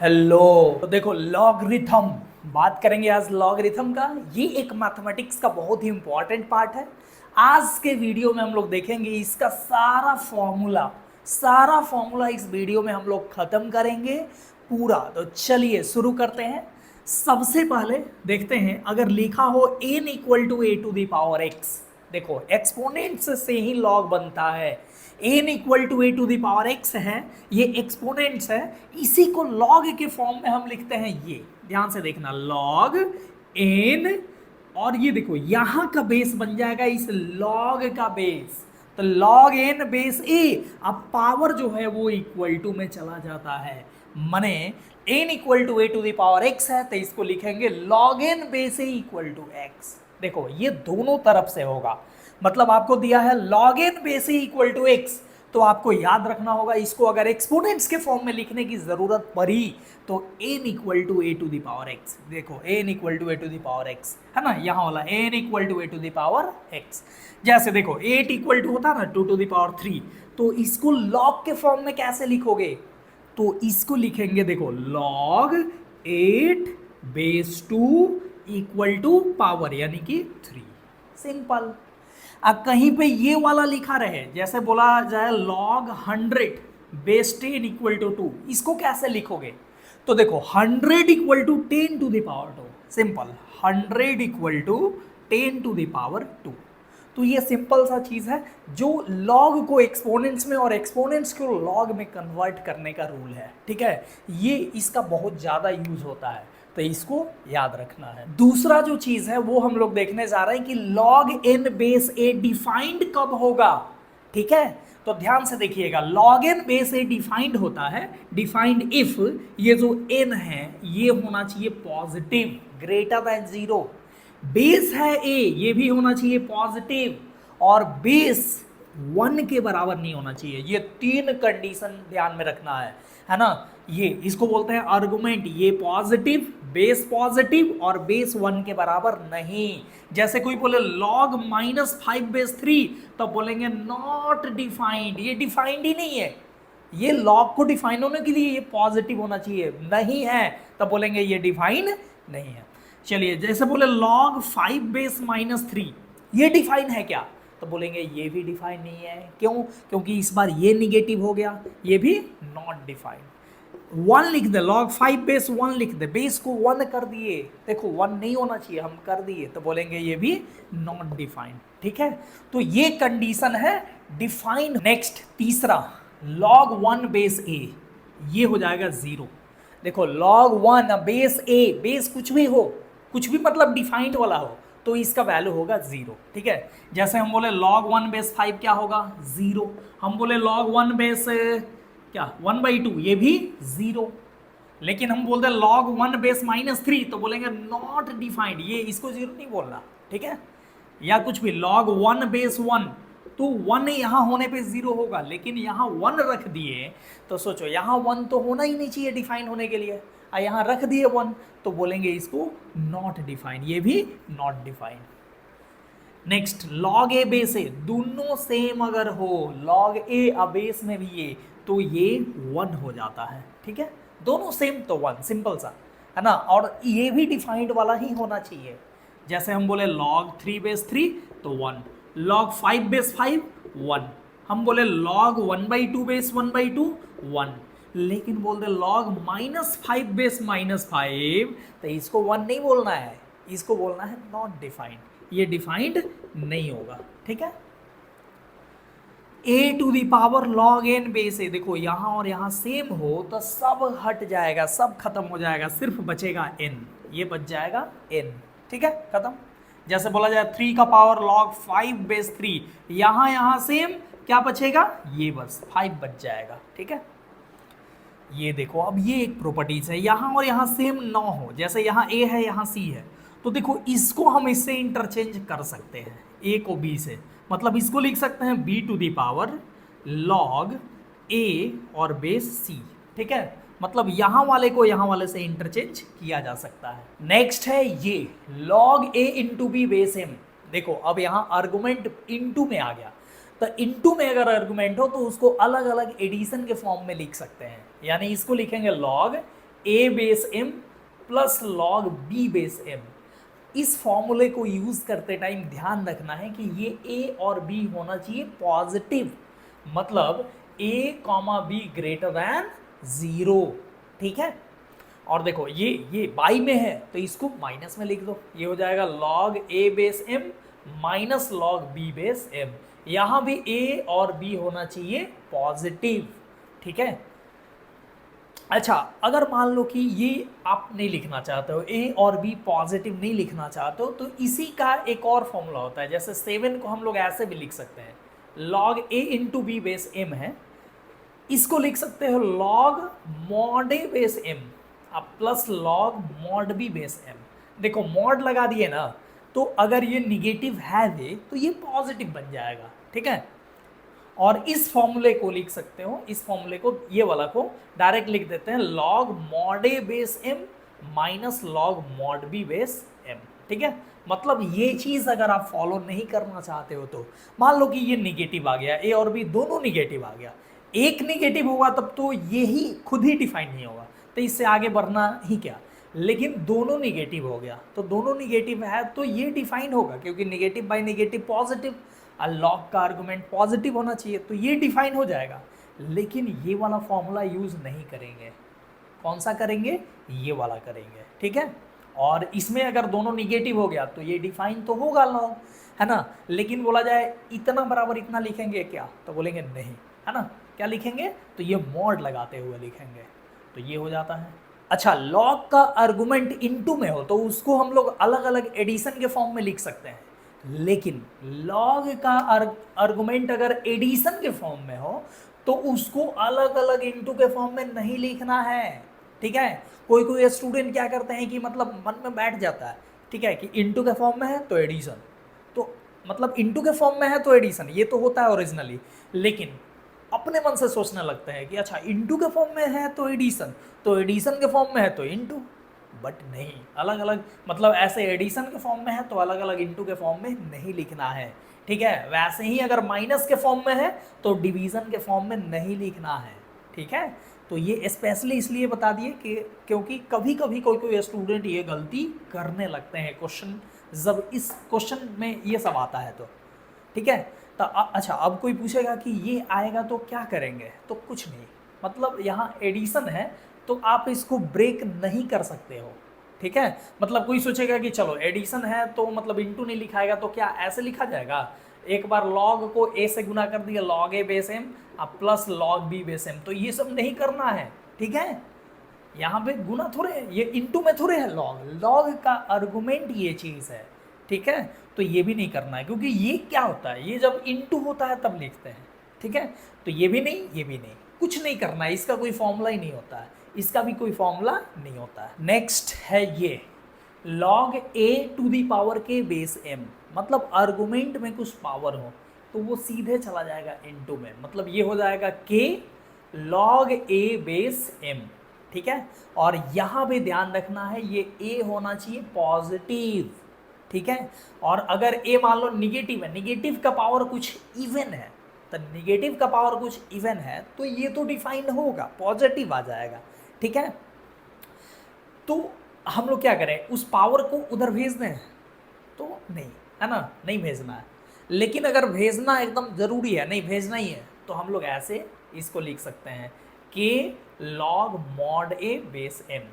Hello. तो देखो logarithm बात करेंगे आज लॉगरिथम का। ये एक मैथमेटिक्स का बहुत ही इंपॉर्टेंट पार्ट है। आज के वीडियो में हम लोग देखेंगे इसका सारा फॉर्मूला इस वीडियो में हम लोग खत्म करेंगे पूरा। तो चलिए शुरू करते हैं। सबसे पहले देखते हैं अगर लिखा हो n equal to a to the power x. देखो एक्सपोनेंट्स से ही लॉग बनता है। n equal to a to the power x है, ये एक्सपोनेंट्स है। इसी को लॉग के फॉर्म में हम लिखते हैं। ये ध्यान से देखना लॉग n, और ये देखो यहां का बेस बन जाएगा इस लॉग का बेस। तो लॉग n बेस a। अब पावर जो है वो इक्वल टू में चला जाता है, माने n equal to a to the power x है तो इसको लिखेंगे log n base a equal to x। देखो ये दोनों तरफ से होगा, मतलब आपको दिया है log n base a equal to x, तो आपको याद रखना होगा इसको अगर एक्सपोनेंट्स के फॉर्म में लिखने की जरूरत पड़ी तो n equal to a to the power x. देखो n equal to a to the power x है ना, यहाँ वाला n equal to a to the power x. जैसे देखो 8 इक्वल टू होता ना 2 टू द पावर 3, तो इसको log के फॉर्म में कैसे लिखोगे? तो इसको लिखेंगे देखो log 8 base 2 equal to power यानी कि 3। सिंपल। अब कहीं पे ये वाला लिखा रहे, जैसे बोला जाए log 100 बेस 10 इक्वल टू 2, इसको कैसे लिखोगे? तो देखो 100 equal to 10 to the power 2। Simple, 100 equal to 10 to the power 2। तो ये सिंपल सा चीज है जो log को एक्सपोनेंट्स में और एक्सपोनेंट्स को log में कन्वर्ट करने का रूल है। ठीक है, ये इसका बहुत ज्यादा यूज होता है, तो इसको याद रखना है। दूसरा जो चीज है वो हम लोग देखने जा रहे हैं कि log n base a defined कब होगा। ठीक है, तो ध्यान से देखिएगा log n base a defined होता है डिफाइंड इफ ये जो n है ये होना चाहिए पॉजिटिव ग्रेटर देन 0। बेस है a, ये भी होना चाहिए पॉजिटिव, और बेस 1 के बराबर नहीं होना चाहिए। ये 3 कंडीशन ध्यान में रखना है ना। ये इसको बोलते हैं आर्गुमेंट। ये पॉजिटिव, बेस पॉजिटिव और बेस 1 के बराबर नहीं। जैसे कोई बोले log -5 बेस 3, तो बोलेंगे नॉट डिफाइंड, ये डिफाइंड ही नहीं है। ये log को डिफाइन होने के लिए ये पॉजिटिव होना चाहिए, नहीं है तो बोलेंगे ये डिफाइन नहीं है। चलिए जैसे बोले log 5 बेस -3, ये डिफाइन है क्या? तो बोलेंगे ये भी डिफाइन नहीं है। क्यों? क्योंकि इस बार ये निगेटिव हो गया, ये भी नॉट डिफाइंड। 1 लिख दे, log 5 बेस 1 लिख दे, बेस को 1 कर दिए, देखो 1 नहीं होना चाहिए हम कर दिए, तो बोलेंगे ये भी नॉट डिफाइंड। ठीक है, तो ये कंडीशन है डिफाइंड। नेक्स्ट तीसरा log 1 बेस a, ये हो जाएगा 0। देखो log 1 बेस a, बेस कुछ भी हो, कुछ भी मतलब डिफाइंड वाला हो, तो इसका वैल्यू होगा 0। ठीक है, जैसे हम बोले log 1 बेस 5 क्या होगा? 0। हम बोले log 1 बेस क्या 1/2, ये भी 0। लेकिन हम बोलते log 1 बेस -3, तो बोलेंगे नॉट डिफाइंड, ये इसको 0 नहीं बोलना। ठीक है, या कुछ भी log 1 बेस 1, तो 1 यहाँ होने पे 0 होगा, लेकिन यहाँ 1 रख दिए तो सोचो यहाँ 1 तो होना ही नहीं चाहिए डिफाइन होने के लिए, और यहाँ रख दिए 1, तो बोलेंगे इसको नॉट डिफाइन, ये भी not define. Next log a base a, दोनों सेम अगर हो, log a अब बेस में भी ये, तो ये 1 हो जाता है। ठीक है, दोनों सेम तो 1, सिंपल सा है ना। और ये भी डिफाइंड वाला ही होना चाहिए। जैसे हम बोले log 3 बेस 3 तो 1, log 5 बेस 5 1, हम बोले log 1/2 बेस 1/2 1, लेकिन बोल दे log -5 बेस -5, तो इसको 1 नहीं बोलना है, इसको बोलना है नॉट डिफाइंड, ये डिफाइंड नहीं होगा। ठीक है, a to the power log n base a, देखो यहाँ और यहाँ सेम हो तो सब हट जाएगा, सब खत्म हो जाएगा, सिर्फ बचेगा n, ये बच जाएगा n। ठीक है, खत्म। जैसे बोला जाए 3 का पावर log 5 बेस 3, यहाँ सेम, क्या बचेगा? ये बस 5 बच जाएगा। ठीक है, ये देखो अब ये एक प्रॉपर्टीज है, यहाँ और यहाँ सेम ना हो, जैसे यहाँ a है यहाँ c है, तो देखो इसको हम इससे इंटरचेंज कर सकते हैं, a को b से, मतलब इसको लिख सकते हैं b to the power log a और बेस c। ठीक है, मतलब यहाँ वाले को यहाँ वाले से इंटरचेंज किया जा सकता है। नेक्स्ट है ये log a into b base m। देखो अब यहाँ आर्गुमेंट इंटू में आ गया, तो इंटू में अगर आर्गुमेंट हो तो उसको अलग अलग एडिशन के फॉर्म में लिख सकते हैं, यानी इसको लिखेंगे log A base M plus log B base M. इस फॉर्मूले को यूज करते टाइम ध्यान रखना है कि ये ए और बी होना चाहिए पॉजिटिव, मतलब ए कॉमा बी ग्रेटर देन 0, ठीक है। और देखो ये बाई में है तो इसको माइनस में लिख दो, ये हो जाएगा लॉग ए base M minus log B base M. यहां भी ए और बी होना चाहिए पॉजिटिव, ठीक है। अच्छा, अगर मान लो कि ये आप नहीं लिखना चाहते हो, ए और बी पॉजिटिव नहीं लिखना चाहते हो, तो इसी का एक और फॉर्मूला होता है। जैसे 7 को हम लोग ऐसे भी लिख सकते हैं, log a into b base m है, इसको लिख सकते हो लॉग मॉड ए बेस एम अब plus log mod B base m. देखो मॉड लगा दिए ना, तो अगर ये निगेटिव है तो ये पॉजिटिव बन जाएगा, ठीक है। और इस फॉर्मूले को लिख सकते हो, इस फॉर्मूले को, ये वाला को डायरेक्ट लिख देते हैं लॉग मॉड ए base M minus log mod B base M, ठीक है। मतलब ये चीज अगर आप फॉलो नहीं करना चाहते हो तो मान लो कि ये निगेटिव आ गया, ए और बी दोनों निगेटिव आ गया, एक निगेटिव होगा तब तो ये ही खुद ही डिफाइन नहीं होगा, तो इससे आगे बढ़ना ही क्या। लेकिन दोनों निगेटिव हो गया, तो दोनों निगेटिव है तो ये डिफाइन होगा, क्योंकि negative bye negative positive, log का आर्गुमेंट पॉजिटिव होना चाहिए, तो ये डिफाइन हो जाएगा। लेकिन ये वाला फॉर्मूला यूज नहीं करेंगे, कौन सा करेंगे, ये वाला करेंगे, ठीक है। और इसमें अगर दोनों निगेटिव हो गया तो ये डिफाइन तो होगा लॉग, है ना। लेकिन बोला जाए इतना बराबर इतना लिखेंगे क्या, तो बोलेंगे नहीं, है ना। क्या लिखेंगे, तो ये मॉड लगाते हुए लिखेंगे, तो ये हो जाता है। अच्छा, लॉग का आर्गुमेंट इनटू में हो तो उसको हम लोग अलग अलग एडिशन के फॉर्म में लिख सकते हैं, लेकिन लॉग का आर्गुमेंट अगर एडिशन के फॉर्म में हो तो उसको अलग अलग इनटू के फॉर्म में नहीं लिखना है, ठीक है। कोई कोई स्टूडेंट क्या करते हैं कि मतलब मन में बैठ जाता है, ठीक है, कि इनटू के फॉर्म में है तो एडिशन, तो मतलब इनटू के फॉर्म में है तो एडिशन, ये तो होता है ओरिजिनली। लेकिन अपने मन से सोचने लगते हैं कि अच्छा इनटू के फॉर्म में है तो एडिशन के फॉर्म में है तो इनटू, बट नहीं, अलग अलग, मतलब ऐसे एडिशन के फॉर्म में है तो अलग अलग इनटू के फॉर्म में नहीं लिखना है, ठीक है। वैसे ही अगर माइनस के फॉर्म में है तो डिवीजन के फॉर्म में नहीं लिखना है, ठीक है। तो ये स्पेशली इसलिए बता दिए कि क्योंकि कभी कभी कोई कोई स्टूडेंट ये गलती करने लगते हैं क्वेश्चन, जब इस क्वेश्चन में ये सब आता है तो, ठीक है। तो अच्छा, अब कोई पूछेगा कि ये आएगा तो क्या करेंगे, तो कुछ नहीं, मतलब यहाँ एडिशन है तो आप इसको ब्रेक नहीं कर सकते हो, ठीक है। मतलब कोई सोचेगा कि चलो एडिशन है तो मतलब इनटू नहीं लिखाएगा, तो क्या ऐसे लिखा जाएगा, एक बार लॉग को ए से गुना कर दिया लॉग ए base M plus log B base M, तो ये सब नहीं करना है, ठीक है। यहाँ पे गुना थोड़े है, ये इनटू में थोड़े है, लॉग का आर्गुमेंट ये चीज़ है, ठीक है। तो ये भी नहीं करना है, क्योंकि ये क्या होता है, ये जब इनटू होता है तब लिखते हैं, ठीक है। तो ये भी नहीं, ये भी नहीं, कुछ नहीं करना है, इसका कोई फॉर्मूला ही नहीं होता है, इसका भी कोई फॉर्मूला नहीं होता है। नेक्स्ट है ये log a to the power के बेस एम, मतलब आर्गुमेंट में कुछ पावर हो तो वो सीधे चला जाएगा इनटू में, मतलब ये हो जाएगा के लॉग ए बेस एम, ठीक है। और यहाँ पे ध्यान रखना है ये ए होना चाहिए पॉजिटिव, ठीक है। और अगर ए मान लो निगेटिव है, निगेटिव का पावर कुछ इवन है, तो निगेटिव का पावर कुछ इवन है तो ये तो डिफाइंड होगा, पॉजिटिव आ जाएगा, ठीक है। तो हम लोग क्या करें, उस पावर को उधर भेज दें, तो नहीं, है ना, नहीं भेजना है। लेकिन अगर भेजना एकदम जरूरी है, नहीं भेजना ही है, तो हम लोग ऐसे इसको लिख सकते हैं के लॉग मॉड ए बेस एम।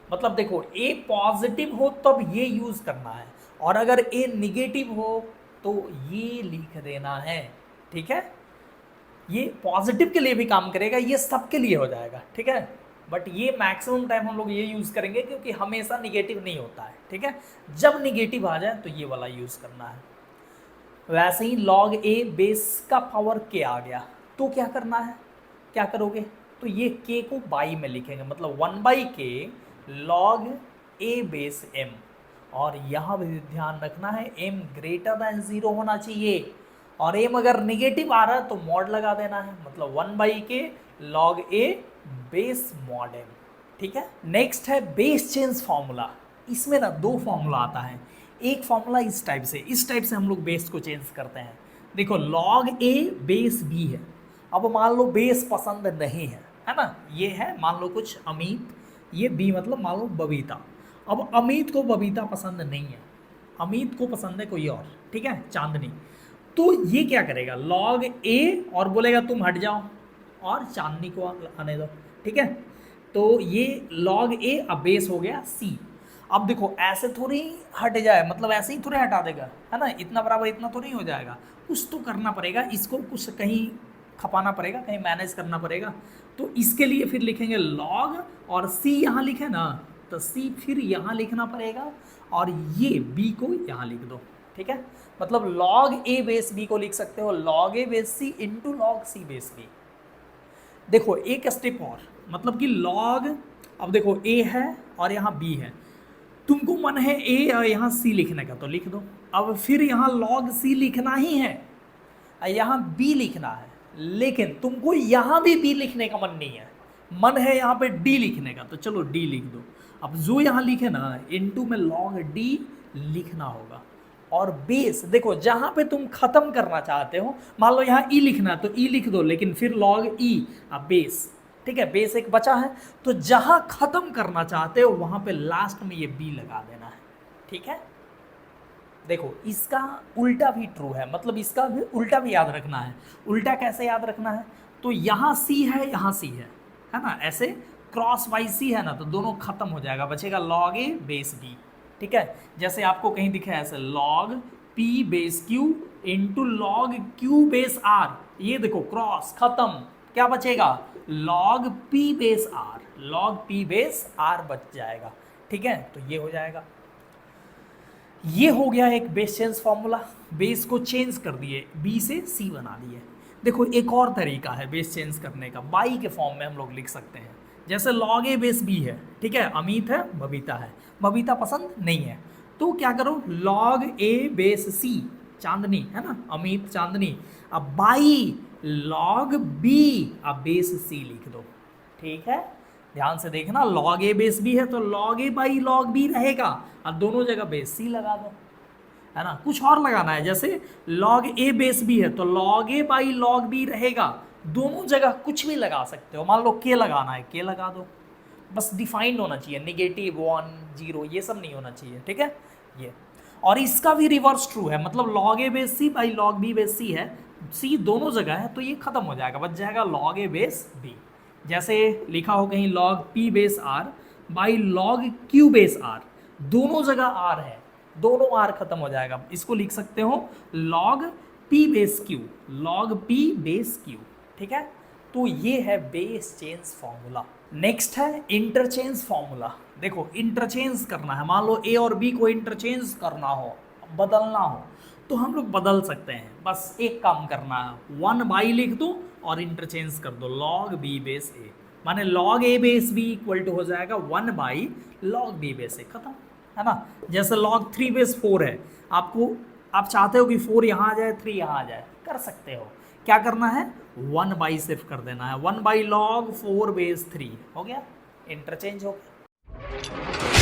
मतलब देखो ए पॉजिटिव हो तब ये यूज करना है, और अगर ए निगेटिव हो तो ये लिख देना है, ठीक है। ये पॉजिटिव के लिए भी काम करेगा, ये सबके लिए हो जाएगा, ठीक है। बट ये मैक्सिमम टाइम हम लोग ये यूज़ करेंगे क्योंकि हमेशा निगेटिव नहीं होता है, ठीक है। जब निगेटिव आ जाए तो ये वाला यूज़ करना है। वैसे ही लॉग ए बेस का पावर के आ गया तो क्या करना है, क्या करोगे, तो ये के को बाई में लिखेंगे, मतलब 1/k लॉग ए बेस एम। और यहाँ भी ध्यान रखना है m ग्रेटर दैन 0 होना चाहिए, और m अगर निगेटिव आ रहा है तो मॉड लगा देना है, मतलब 1/k लॉग ए बेस मॉड एम, ठीक है। नेक्स्ट है बेस चेंज फॉर्मूला। इसमें ना दो फॉर्मूला आता है, एक फॉर्मूला इस टाइप से हम लोग बेस को चेंज करते हैं। देखो लॉग ए बेस बी है, अब मान लो बेस पसंद नहीं है ना, ये है मान लो कुछ अमित, ये बी मतलब मान लो बबीता। अब अमित को बबीता पसंद नहीं है, अमित को पसंद है कोई और, ठीक है, चांदनी। तो ये क्या करेगा, लॉग ए और बोलेगा तुम हट जाओ और चांदनी को आने दो, ठीक है। तो ये लॉग ए अब बेस हो गया सी। अब देखो ऐसे थोड़ी हट जाए, मतलब ऐसे ही थोड़ी हटा देगा, है ना, इतना बराबर इतना तो नहीं हो जाएगा, कुछ तो करना पड़ेगा, इसको कुछ कहीं खपाना पड़ेगा, कहीं मैनेज करना पड़ेगा। तो इसके लिए फिर लिखेंगे लॉग और सी यहाँ लिखे ना, तो सी फिर यहाँ लिखना पड़ेगा और ये बी को यहाँ लिख दो, ठीक है। मतलब लॉग ए बेस बी को लिख सकते हो लॉग ए बेस सी into log c base B. देखो एक स्टेप और, मतलब कि लॉग, अब देखो ए है और यहाँ बी है, तुमको मन है ए और यहाँ सी लिखने का तो लिख दो। अब फिर यहाँ लॉग सी लिखना ही है, यहाँ बी लिखना है, लेकिन तुमको यहाँ भी बी लिखने का मन नहीं है, मन है यहाँ पे डी लिखने का, तो चलो डी लिख दो। अब जो यहाँ लिखे ना इनटू में लॉग डी लिखना होगा। और बेस देखो जहाँ पे तुम खत्म करना चाहते हो, मान लो यहाँ ई लिखना है तो ई लिख दो, लेकिन फिर लॉग ई अब बेस, ठीक है, बेस एक बचा है, तो जहाँ खत्म करना चाहते हो वहाँ पे लास्ट में ये बी लगा देना है, ठीक है। देखो इसका उल्टा भी ट्रू है, मतलब इसका भी उल्टा भी याद रखना है। उल्टा कैसे याद रखना है, तो यहाँ सी है यहाँ सी है ना, ऐसे क्रॉस वाई सी है ना, तो दोनों खत्म हो जाएगा, बचेगा लॉग ए बेस बी, ठीक है। जैसे आपको कहीं दिखा है ऐसे log p base q into log q base r, ये देखो क्रॉस खत्म, क्या बचेगा log p base r, log p base r बच जाएगा, ठीक है। तो ये हो जाएगा, ये हो गया एक बेस चेंज फॉर्मूला, बेस को चेंज कर दिए, बी से सी बना दिए। देखो एक और तरीका है बेस चेंज करने का, बाई के फॉर्म में हम लोग लिख सकते हैं, जैसे लॉग ए बेस बी है, ठीक है, अमित है बबीता है, बबीता पसंद नहीं है, तो क्या करो लॉग ए बेस सी, चांदनी है ना, अमित चांदनी, अब बाई लॉग बी अब बेस सी लिख दो, ठीक है। ध्यान से देखना, लॉग ए बेस बी है तो log a by log b रहेगा, और दोनों जगह बेस सी लगा दो, है ना। कुछ और लगाना है, जैसे लॉग ए बेस बी है तो log a by log b रहेगा, दोनों जगह कुछ भी लगा सकते हो, मान लो के लगाना है के लगा दो, बस डिफाइंड होना चाहिए, नेगेटिव 1 0 ये सब नहीं होना चाहिए, ठीक है ये। और इसका भी रिवर्स ट्रू है, मतलब log A base C by log B base C है, सी दोनों जगह है, तो ये खत्म हो जाएगा, बच जाएगा लॉग ए बेस बी। जैसे लिखा हो कहीं log p base r by log q base r, दोनों जगह आर है, दोनों आर खत्म हो जाएगा, इसको लिख सकते हो log p base Q, log p base Q, ठीक है। तो ये है बेस चेंज फॉर्मूला। नेक्स्ट है इंटरचेंज फॉर्मूला। देखो इंटरचेंज करना है, मान लो ए और बी को इंटरचेंज करना हो, बदलना हो, तो हम लोग बदल सकते हैं, बस एक काम करना है, 1 बाई लिख दो और इंटरचेंज कर दो लॉग बी बेस ए, माने log A base b equal to हो जाएगा 1 by log B base a, खत्म, है ना। जैसे log 3 बेस 4 है, आपको आप चाहते हो कि 4 यहाँ आ जाए 3 यहाँ आ जाए, कर सकते हो, क्या करना है 1 बाई सिर्फ कर देना है, 1 बाई log 4 बेस 3 हो गया, इंटरचेंज हो गया।